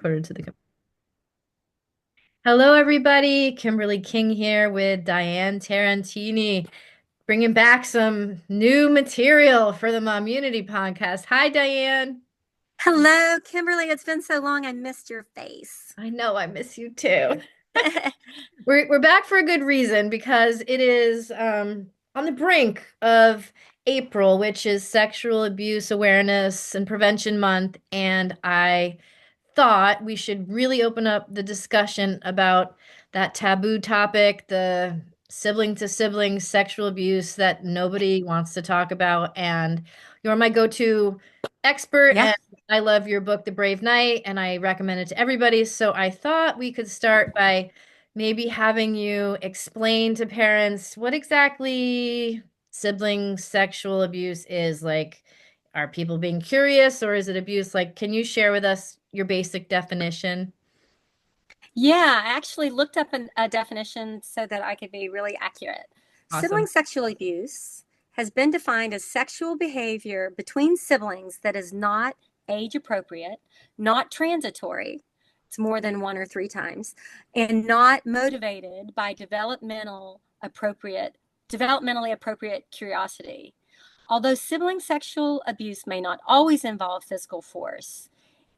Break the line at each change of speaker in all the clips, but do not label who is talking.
Put it into the. Hello, everybody. Kimberly King here with Diane Tarantini, bringing back some new material for the Mom Unity podcast. Hi, Diane.
Hello, Kimberly. It's been so long, I missed your face.
I know I miss you too. We're back for a good reason because it is on the brink of April, which is Sexual Abuse Awareness and Prevention Month, and I thought we should really open up the discussion about that taboo topic, the sibling to sibling sexual abuse that nobody wants to talk about. And you're my go-to expert,
Yeah.
and I love your book, The Brave Knight, and I recommend it to everybody. So I thought we could start by maybe having you explain to parents what exactly sibling sexual abuse is. Like, are people being curious or is it abuse? Like, can you share with us your basic definition?
Yeah, I actually looked up a definition so that I could be really accurate. Sibling
Awesome.
sexual abuse has been defined as sexual behavior between siblings that is not age appropriate, not transitory, it's more than one or three times, and not motivated by developmentally appropriate curiosity. Although sibling sexual abuse may not always involve physical force,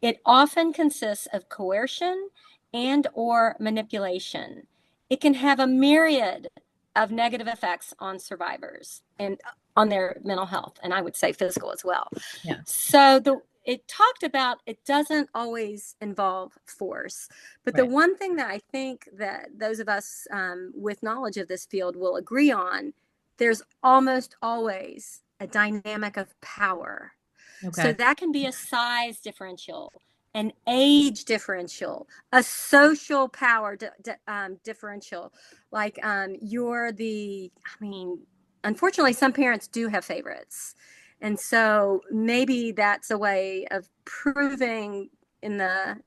it often consists of coercion and or manipulation. It can have a myriad of negative effects on survivors and on their mental health, and I would say physical as well.
Yeah.
So it talked about it doesn't always involve force, but the
Right.
one thing that I think that those of us with knowledge of this field will agree on, there's almost always a dynamic of power. So
Okay.
that can be a size differential, an age differential, a social power differential. Like you're I mean, unfortunately, some parents do have favorites. And so maybe that's a way of proving in the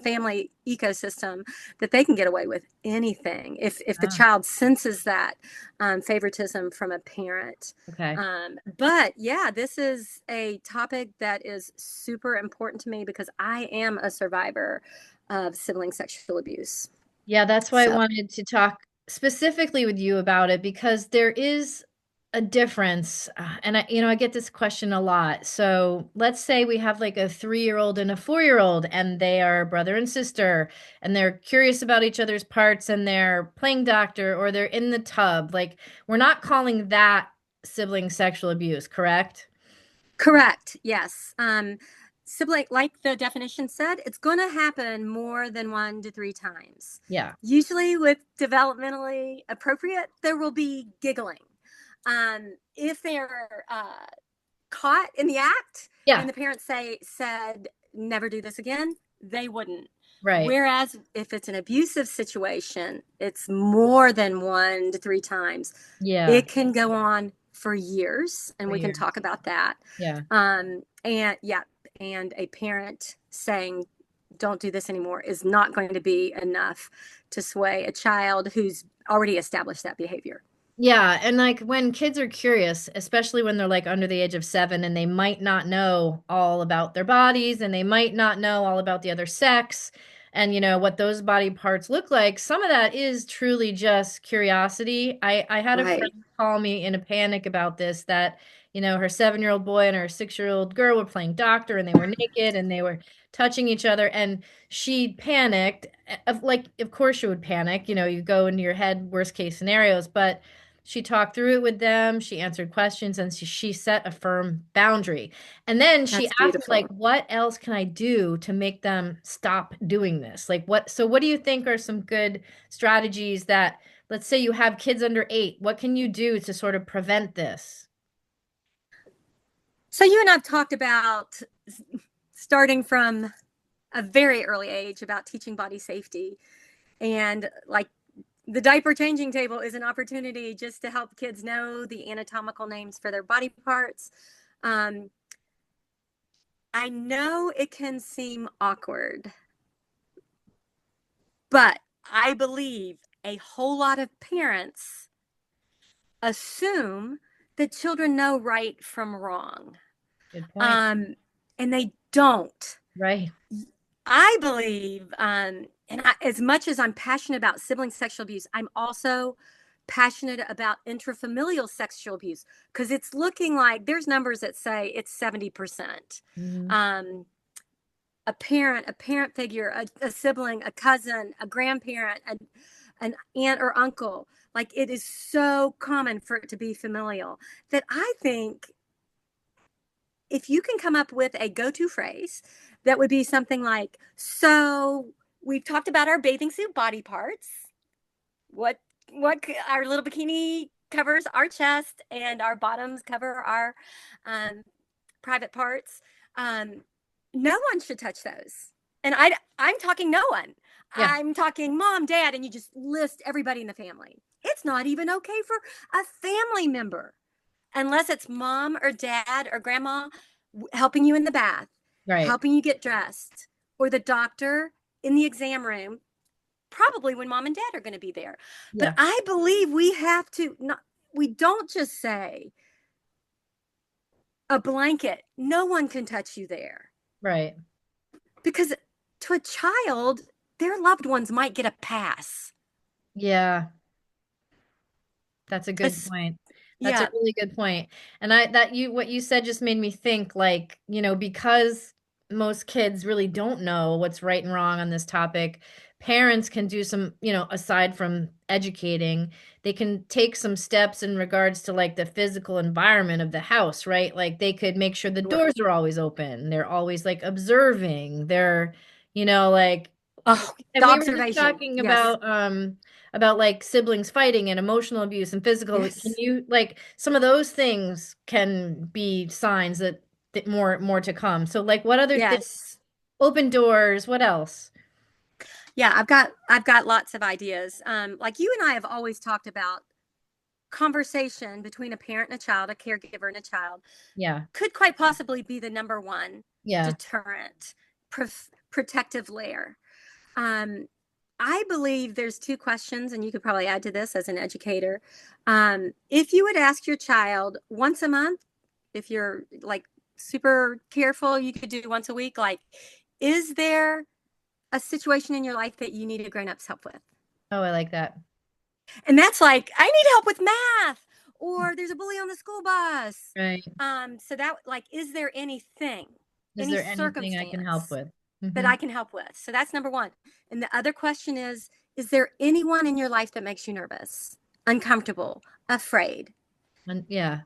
family ecosystem that they can get away with anything if the
Ah,
child senses that favoritism from a parent.
okay.
But yeah, this is a topic that is super important to me because I am a survivor of sibling sexual abuse.
Yeah, that's why I
So,
wanted to talk specifically with you about it because there is a difference. And I get this question a lot. So let's say we have like a 3-year-old and a 4-year-old, and they are brother and sister, and they're curious about each other's parts, and they're playing doctor or they're in the tub. Like, we're not calling that sibling sexual abuse, correct?
correct. Yes. Sibling, like the definition said, it's going to happen more than one to three times.
Yeah.
Usually, with developmentally appropriate, there will be giggling. If they're caught in the act
Yeah.
and the parents said never do this again, they wouldn't.
Right.
Whereas if it's an abusive situation, it's more than one to three times.
Yeah.
It can go on for years, and
For
we can
years.
talk about that.
Yeah.
And yeah, and a parent saying don't do this anymore is not going to be enough to sway a child who's already established that behavior.
Yeah, and like when kids are curious, especially when they're like under the age of 7 and they might not know all about their bodies and they might not know all about the other sex and what those body parts look like, some of that is truly just curiosity. I had a friend
Right.
call me in a panic about this that, her 7-year-old boy and her 6-year-old girl were playing doctor and they were naked and they were touching each other and she panicked. Like, of course you would panic, you go into your head worst case scenarios, but she talked through it with them. She answered questions and she set a firm boundary. And then she
That's
asked me, like,
beautiful.
what else can I do to make them stop doing this? Like, what do you think are some good strategies that, let's say you have kids under 8, what can you do to sort of prevent this?
So you and I've talked about starting from a very early age about teaching body safety, and like the diaper changing table is an opportunity just to help kids know the anatomical names for their body parts. Um, I know it can seem awkward, but I believe a whole lot of parents assume that children know right from wrong.
Good point.
Um, and they don't.
Right.
I believe, as much as I'm passionate about sibling sexual abuse, I'm also passionate about intrafamilial sexual abuse because it's looking like there's numbers that say it's 70%.
Hmm.
Um, a parent figure, a sibling, a cousin, a grandparent, an aunt or uncle. Like it is so common for it to be familial that I think if you can come up with a go-to phrase that would be something like, so we've talked about our bathing suit body parts. What what our little bikini covers our chest and our bottoms cover our um, private parts. Um, no one should touch those. And I'm talking no one.
Yeah,
I'm talking mom, dad, and you just list everybody in the family. It's not even okay for a family member unless it's mom or dad or grandma helping you in the bath,
right.
helping you get dressed, or the doctor in the exam room, probably when mom and dad are going to be there. But
Yeah,
I believe we have to not, we don't just say a blanket, no one can touch you there.
right.
Because to a child, their loved ones might get a pass.
Yeah, that's a good
It's,
point. That's a
yeah.
really good point. And what you said just made me think like, because most kids really don't know what's right and wrong on this topic, parents can do some, aside from educating, they can take some steps in regards to like the physical environment of the house, right? Like they could make sure the doors are always open. They're always like observing. They're, like
Oh,
and
the
we were just
observation.
talking
Yes.
about like siblings fighting and emotional abuse and physical. Can
Yes.
you like some of those things can be signs that more to come. So like what other things,
Yes.
open doors, what else?
Yeah, I've got lots of ideas. Like you and I have always talked about conversation between a parent and a child, a caregiver and a child,
Yeah.
could quite possibly be the number one
Yeah.
deterrent, protective layer. Um, I believe there's two questions, and you could probably add to this as an educator. If you would ask your child once a month, if you're like super careful, you could do once a week, like, is there a situation in your life that you need a grown up's help with?
Oh, I like that.
And that's like, I need help with math, or there's a bully on the school bus.
Right.
So that like, is there anything,
Is
any
there anything I can help
circumstance
with?
that
Hmm.
I can help with? So that's number one. And the other question is there anyone in your life that makes you nervous, uncomfortable, afraid?
And yeah,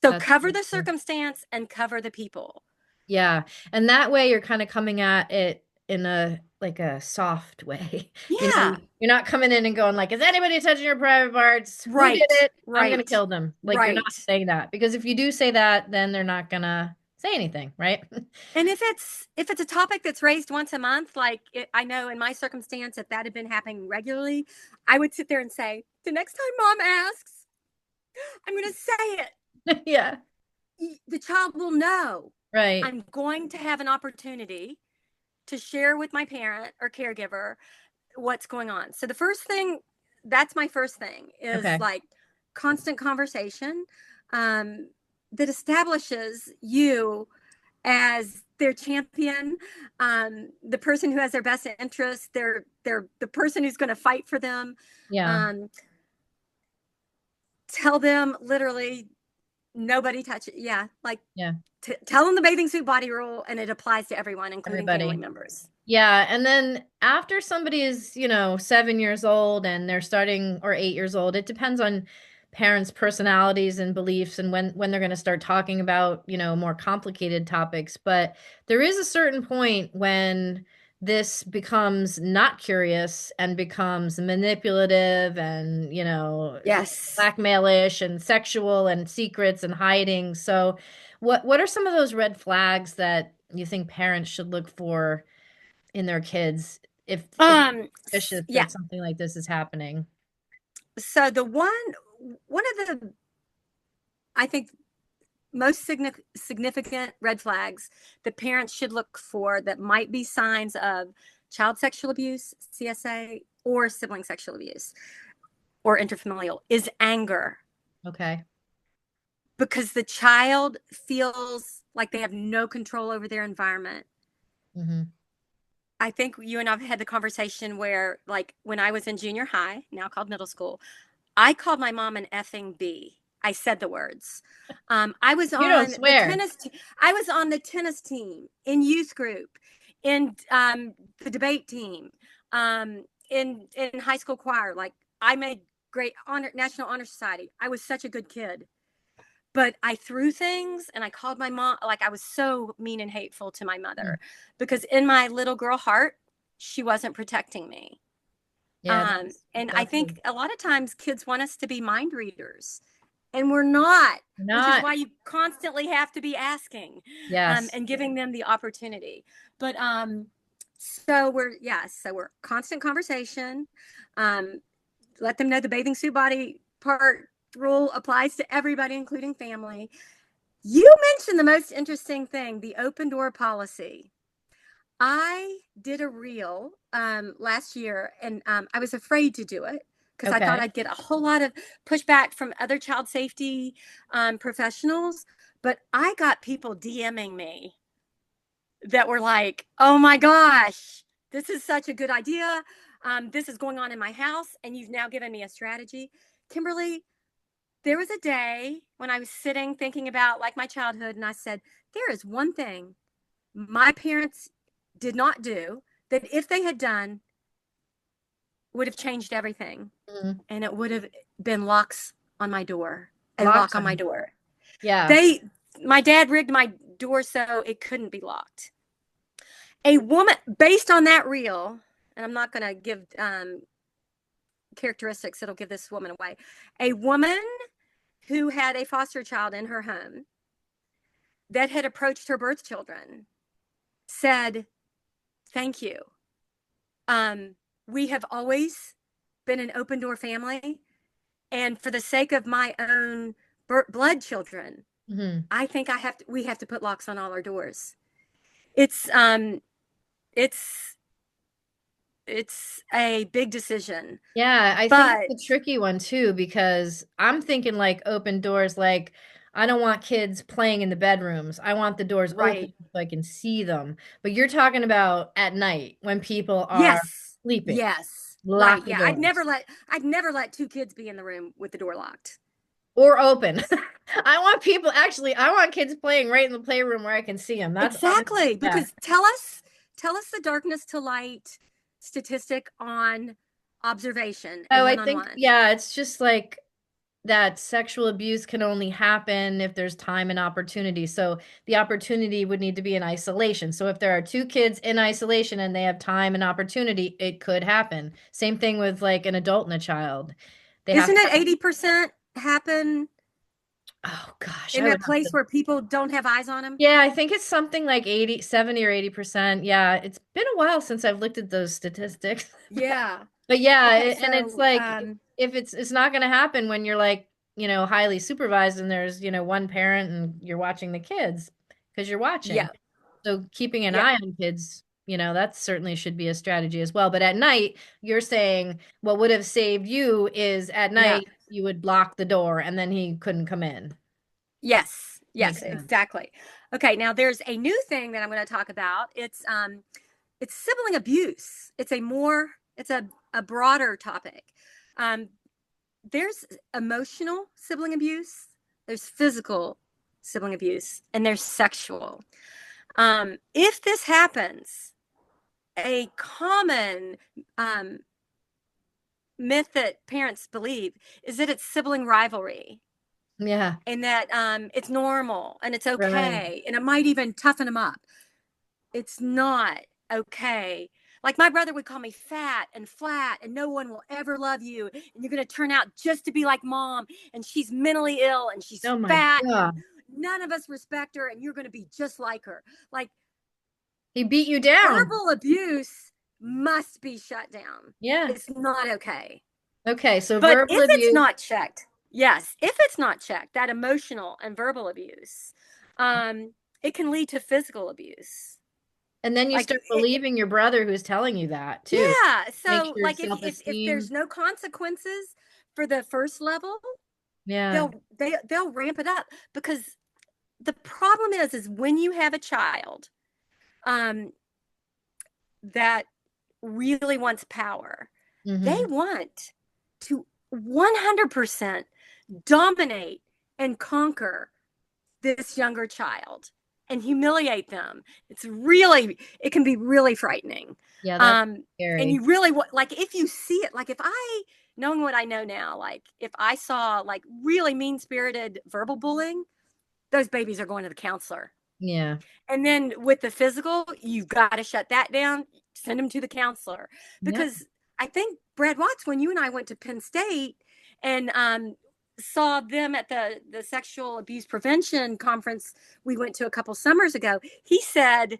So
that's
cover the circumstance and cover the people.
yeah. And that way you're kind of coming at it in a like a soft way.
Yeah.
You're not coming in and going like, is anybody touching your private parts? Who did
Right.
it? I'm gonna
Right.
kill them. Like you're not
Right.
saying that. Because if you do say that, then they're not gonna say anything, right?
And if it's a topic that's raised once a month, like I know in my circumstance, if that had been happening regularly, I would sit there and say, the next time mom asks, I'm going to say
Yeah.
it. The child will know
Right.
I'm going to have an opportunity to share with my parent or caregiver what's going on. So the first thing, that's my first thing, is
Okay.
like constant conversation um, that establishes you as their champion, the person who has their best interest, they're the person who's going to fight for them.
Yeah.
Um, Tell them literally nobody touch it. Yeah, like
Yeah.
tell them the bathing suit body rule, and it applies to everyone, including family
Everybody.
members.
Yeah, and then after somebody is, 7 years old and they're starting, or 8 years old, it depends on parents' personalities and beliefs and when they're going to start talking about, more complicated topics. But there is a certain point when this becomes not curious and becomes manipulative and,
Yes.
blackmailish and sexual and secrets and hiding. So what are some of those red flags that you think parents should look for in their kids if suspicious
Yeah.
that something like this is happening?
So one of the I think most significant red flags that parents should look for that might be signs of child sexual abuse, CSA, or sibling sexual abuse or interfamilial is anger,
Okay.
because the child feels like they have no control over their environment.
Hmm.
I think you and I've had the conversation where, like, when I was in junior high, now called middle school, I called my mom an effing B. I said the words. I was
You don't
on the
swear.
I was on the tennis team, in youth group, in the debate team, in high school choir. Like, I made great National Honor Society. I was such a good kid. But I threw things and I called my mom. Like, I was so mean and hateful to my
Mm.
mother because in my little girl heart, she wasn't protecting me.
Yeah,
And I
that's
think a lot of times kids want us to be mind readers, and we're not, which is
not.
why you constantly have to be asking,
Yes.
and giving them the opportunity. But so we're constant conversation. Um, let them know the bathing suit body part rule applies to everybody, including family. You mentioned the most interesting thing, the open door policy. I did a reel last year, and I was afraid to do it because I thought
Okay.
I'd get a whole lot of pushback from other child safety professionals. But I got people DMing me that were like, "Oh my gosh, this is such a good idea. This is going on in my house, and you've now given me a strategy." Kimberly, there was a day when I was sitting thinking about, like, my childhood, and I said, there is one thing my parents did not do that, if they had done, would have changed everything.
Mhm.
And it would have been locks on my door, a lock
Locks
on my
on.
door.
Yeah.
They, my dad rigged my door so it couldn't be locked. A woman, based on that reel, and I'm not going to give characteristics that'll give this woman away. A woman who had a foster child in her home that had approached her birth children said, "Thank you. We have always been an open door family. And for the sake of my own blood children,
Hmm.
I think we have to put locks on all our doors." It's, it's, it's a big decision,
Yeah, I think
but
it's a tricky one too because I'm thinking like open doors, like I don't want kids playing in the bedrooms. I want the doors open
right.
so I can see them. But you're talking about at night when people are
Yes.
sleeping.
Yes. Right.
Lock the
Yeah.
doors.
I'd never let two kids be in the room with the door locked.
Or open. I want kids playing right in the playroom where I can see them. That's honestly,
Exactly.
yeah.
Because tell us the darkness to light statistic on observation
Oh,
and
I
one on
think,
one.
yeah, it's just like that sexual abuse can only happen if there's time and opportunity. So the opportunity would need to be in isolation. So if there are two kids in isolation and they have time and opportunity, it could happen. Same thing with like an adult and a child. They have
Isn't
to
it
have,
80% happen
oh gosh,
in
I
a
would have to.
place where people don't have eyes on them?
Yeah, I think it's something like 80, 70 or 80%. Yeah, it's been a while since I've looked at those statistics.
Yeah.
But yeah,
Okay,
and it's
so
like if it's not going to happen when you're like, highly supervised and there's, one parent and you're watching the kids because you're watching.
yeah,
So keeping an
yeah,
eye on kids, that certainly should be a strategy as well. But at night, you're saying what would have saved you is at
yeah.
night you would lock the door and then he couldn't come in.
Yes, yes,
Makes sense.
exactly. Okay, now there's a new thing that I'm going to talk about. It's sibling abuse. It's a broader topic. Um, there's emotional sibling abuse, there's physical sibling abuse, and there's sexual. If this happens, a common um, myth that parents believe is that it's sibling rivalry,
Yeah,
and that it's normal and it's
right.
okay, and it might even toughen them up. It's not okay. Like, my brother would call me fat and flat, and no one will ever love you, and you're going to turn out just to be like mom, and she's mentally ill, and she's
Oh my
fat, and
God.
none of us respect her, and you're going to be just like her. Like,
He beat you down.
verbal abuse must be shut down.
Yeah.
It's not okay.
Okay, so
But
verbal
if it's
abuse.
not checked, yes, if it's not checked, that emotional and verbal abuse, it can lead to physical abuse.
And then you
Like,
start believing your brother who's telling you that too.
yeah.
Makes
So,
your
like, if there's
self-esteem.
no consequences for the first level,
Yeah.
they'll ramp it up, because the problem is when you have a child, um, that really wants power. They
Hmm.
want to 100% dominate and conquer this younger child and humiliate them. It can be really frightening.
Yeah, that's
Um, and
scary.
you really like, if you see it, like if I, knowing what I know now, like if I saw like really mean spirited verbal bullying, those babies are going to the counselor.
Yeah.
And then with the physical, you've got to shut that down, send them to the counselor.
Yep.
Because I think, Brad Watts, when you and I went to Penn State and saw them at the sexual abuse prevention conference we went to a couple summers ago, he said,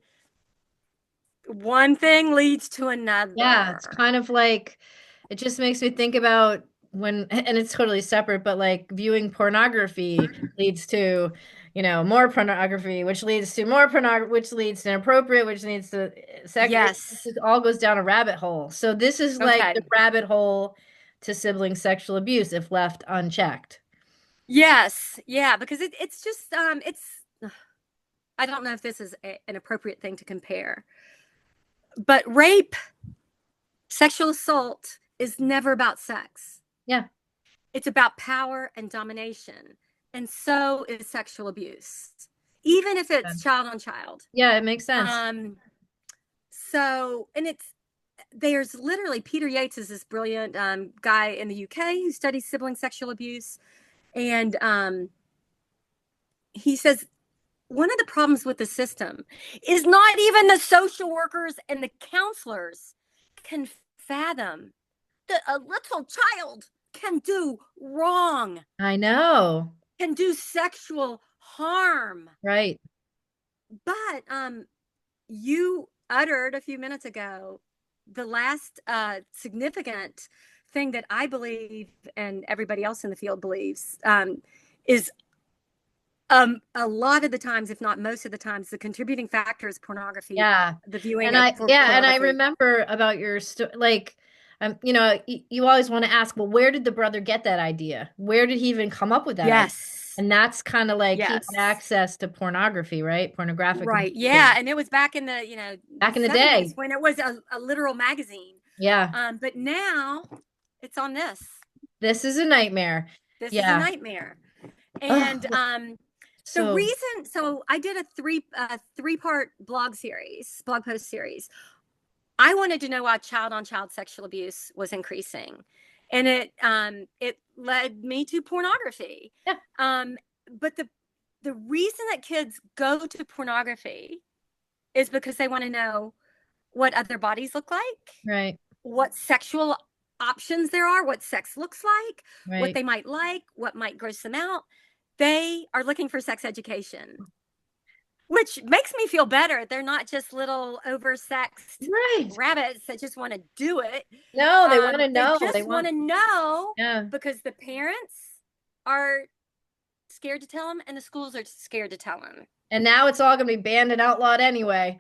one thing leads to
Yeah, it's
another.
kind of like it just makes me think about when, and it's totally separate, but like viewing pornography leads to, more pornography, which leads to more pornography, which leads to inappropriate, which leads to sex.
Yes.
It all goes down a rabbit hole. So this is like the
Okay.
rabbit hole to sibling sexual abuse if left unchecked.
Yes. Yeah. Because it's just, I don't know if this is an appropriate thing to compare, but rape, sexual assault is never about sex.
Yeah.
It's about power and domination. And so is sexual abuse, even if it's child on child.
Yeah, it makes sense.
Um, and there's literally, Peter Yates is this brilliant guy in the UK who studies sibling sexual abuse. And he says, one of the problems with the system is not even the social workers and the counselors can fathom that a little child can do wrong,
I know.
can do sexual harm.
Right.
But you uttered a few minutes ago the last significant thing that I believe and everybody else in the field believes is a lot of the times, if not most of the times, the contributing factor is pornography,
Yeah.
the viewing
And
of
I,
for
yeah, and I
pornography.
remember about your like, you always want to ask, well, where did the brother get that idea? Where did he even come up with that idea?
Yes.
And that's kind of like he had
Yes.
access to pornography, right? Pornographic
Right. Yeah.
material
And it was back in the, the
back in the
70s
day.
when it was a literal magazine.
Yeah.
But now it's on this.
This is a nightmare.
This is a
Yeah.
nightmare. And
Oh,
the
so
reason, so I did a three-part blog post series. I wanted to know why child on child sexual abuse was increasing. And it led me to pornography.
yeah,
Um, but the reason that kids go to pornography is because they want to know what other bodies look like,
right,
what sexual options there are, what sex looks like,
right,
what might gross them out. They are looking for sex education, which makes me feel better. They're not just little oversexed
right.
rabbits that just want to do it.
No, they want to
They
know. They
just want
want,
to know
yeah.
because the parents are scared to tell them and the schools are scared to tell them.
And now it's all going to be banned and outlawed anyway.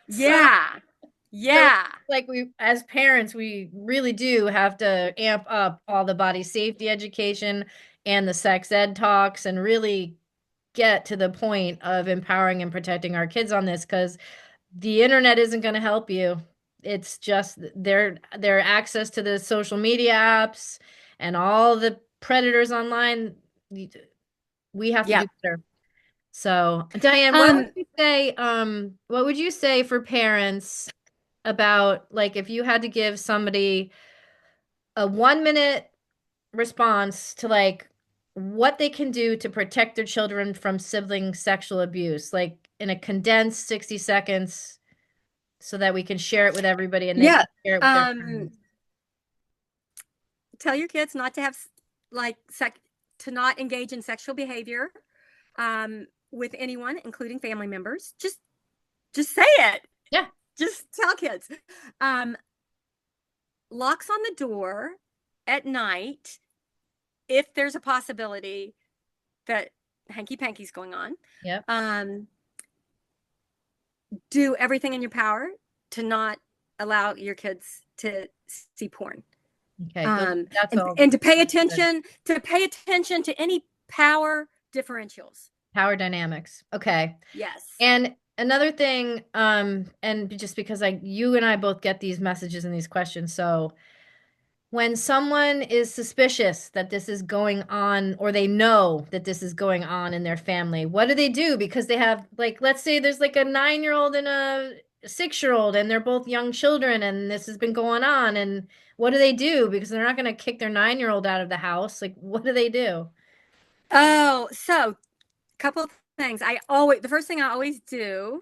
So
Yeah.
So
Yeah.
like we as parents, we really do have to amp up all the body safety education and the sex ed talks and really get to the point of empowering and protecting our kids on this because the internet isn't going to help you. It's just their access to the social media apps and all the predators online. We have to do
Yep.
better. So, Diane,
Um,
what would you say for parents about like if you had to give somebody a 1 minute response to like what they can do to protect their children from sibling sexual abuse, like in a condensed 60 seconds, so that we can share it with everybody and they
yeah.
can share it with their
Um,
friends.
Tell your kids not to have like to not engage in sexual behavior with anyone, including family members. Just say it.
Yeah,
Just tell kids. Um, Locks on the door at night if there's a possibility that hanky panky's going on.
yep.
Um, do everything in your power to not allow your kids to see porn.
Okay, that's
And
all
to pay
good.
attention to any power differentials.
Power dynamics. Okay.
Yes.
And another thing, and just because you and I both get these messages and these questions, so when someone is suspicious that this is going on, or they know that this is going on in their family, what do they do? Because they have, like, let's say there's like a 9-year-old and a 6-year-old, and they're both young children, and this has been going on. And what do they do? Because they're not going to kick their 9-year-old out of the house. Like, what do they do?
Oh, so couple of things. The first thing I always do,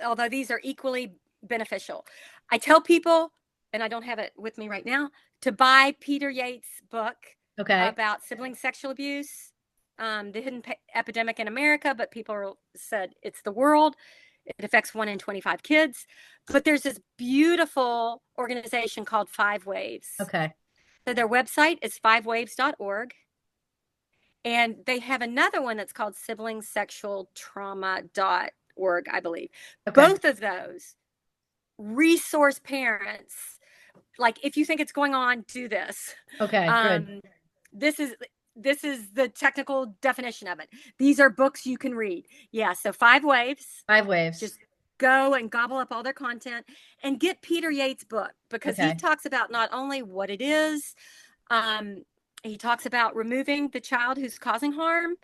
although these are equally beneficial, I tell people, and I don't have it with me right now, to buy Peter Yates' book
Okay.
about sibling sexual abuse, the hidden epidemic in America, but people said it's the world. It affects 1 in 25 kids. But there's this beautiful organization called Five Waves.
Okay.
So their website is fivewaves.org. And they have another one that's called siblingsexualtrauma.org, I believe.
Okay.
Both of those resource parents. Like, if you think it's going on, do this.
Okay. Good.
Um, this is this is the technical definition of it. These are books you can read. Yeah, so Five Waves.
Five waves.
Just go and gobble up all their content and get Peter Yates' book, because he
Okay.
talks about not only what it is, um, he talks about removing the child who's causing harm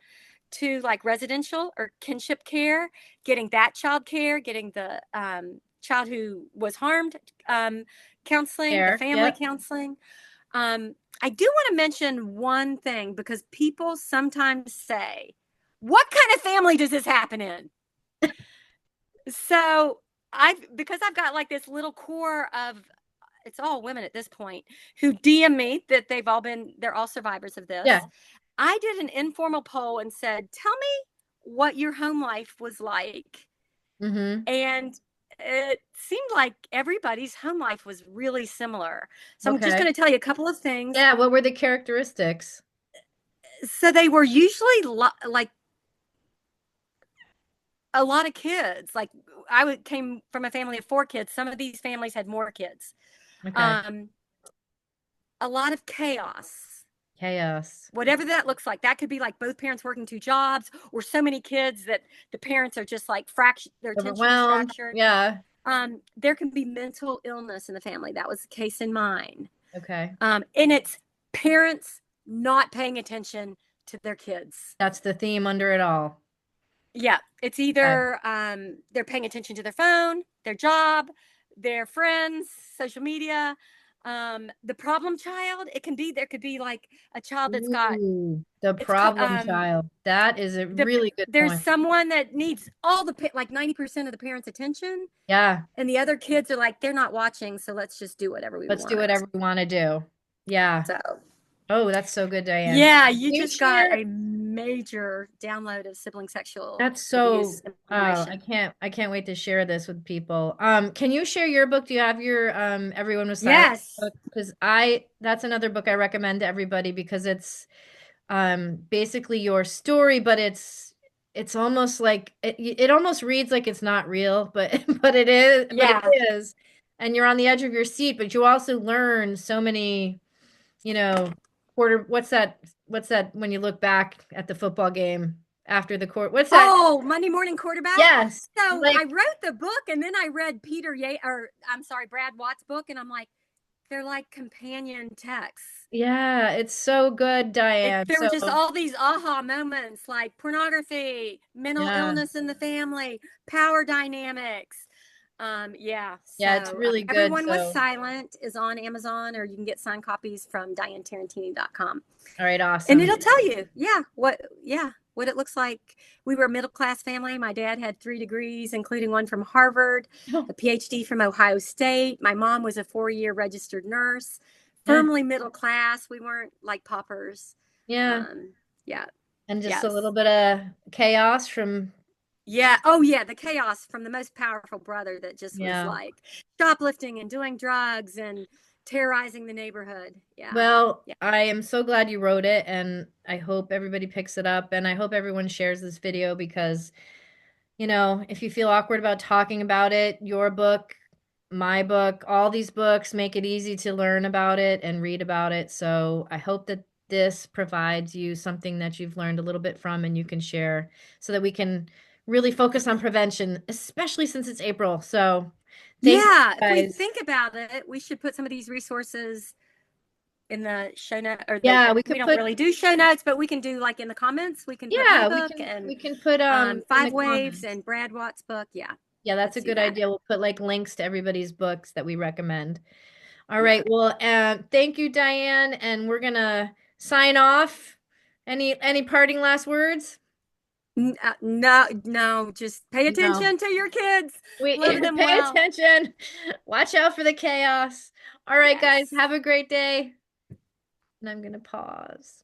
to like residential or kinship care, getting that child care, getting the child who was harmed counseling, the
Care.
family
Yep.
counseling. I do want to mention one thing, because people sometimes say, what kind of family does this happen in? So because I've got like this little core of, it's all women at this point, who DM me that they're all survivors of this.
Yeah.
I did an informal poll and said, tell me what your home life was like.
Mm-hmm.
And it seemed like everybody's home life was really similar. So I'm just
Okay.
going to tell you a couple of things.
Yeah. What were the characteristics?
So they were usually like a lot of kids. Like, came from a family of 4 kids. Some of these families had more kids.
Okay.
Um, a lot of chaos,
Chaos.
whatever that looks like. That could be like both parents working 2 jobs, or so many kids that the parents are just like fractured, their attention is
Overwhelmed.
fractured.
Yeah.
There can be mental illness in the family. That was the case in mine.
Okay.
And it's parents not paying attention to their kids.
That's the theme under it all.
Yeah, it's
Okay.
either they're paying attention to their phone, their job, their friends, social media. The problem child, there could be like a child that's got,
Ooh, the
it's called
problem child. That is a
the
really good
there's
point.
someone that needs like 90% of the parents' attention,
Yeah.
and the other kids are like, they're not watching, so let's just do whatever we
Let's do
want.
whatever we want to do. Yeah.
So
Oh, that's so good, Diane.
yeah,
Can
you
you
just got
share?
a major download of sibling sexual
That's
abuse
so, oh,
information.
I can't wait to share this with people. Can you share your book? Do you have your Everyone Was Silent
Yes.
book? Because that's another book I recommend to everybody because it's basically your story, but it's almost like it almost reads like it's not real, but but it
Yeah.
is. And you're on the edge of your seat, but you also learn so many, you know, what's that when you look back at the football game after the court? What's that?
Oh, Monday morning quarterback.
Yes.
So I
Like,
wrote the book, and then I read Brad Watt's book, and I'm like, they're like companion texts.
yeah, it's so good, Diane.
There were
So,
just all these aha moments, like pornography, mental
yeah.
illness in the family, power dynamics. Yeah.
Yeah, it's
So
really good.
Everyone Was
So,
Silent is on Amazon, or you can get signed copies from DianeTarantini.com.
all right,
And
awesome.
it'll tell you, what it looks like. We were a middle class family. My dad had 3 degrees, including one from Harvard, a PhD from Ohio State. My mom was a 4-year registered nurse,
Yeah.
firmly middle class. We weren't like paupers.
Yeah.
Um, yeah,
And just a
yes.
little bit of chaos from,
Yeah. Oh, yeah. The chaos from the most powerful brother that just was
yeah.
like shoplifting and doing drugs and terrorizing the neighborhood. Yeah.
Well,
Yeah.
I am so glad you wrote it, and I hope everybody picks it up, and I hope everyone shares this video because, if you feel awkward about talking about it, your book, my book, all these books make it easy to learn about it and read about it. So I hope that this provides you something that you've learned a little bit from and you can share so that we can really focus on prevention, especially since it's April. So thank you
Yeah, if we
guys.
think about it, we should put some of these resources in the show note, or the
Yeah, we
we
could
don't
put
really do show notes, but we can do like in the comments. We can put my
yeah,
book and
we can put in the
Five Waves
comments.
and Brad Watt's book. Yeah,
Yeah, that's a
let's do
good
that.
idea. We'll put like links to everybody's books that we recommend. All
Yeah.
right. Well, thank you, Diane, and we're gonna sign off. Any parting last words?
No, no, just pay
No.
attention to your kids.
We
Love them
pay
well.
attention. Watch out for the chaos. All right, guys,
Yes.
have a great day. And I'm gonna pause.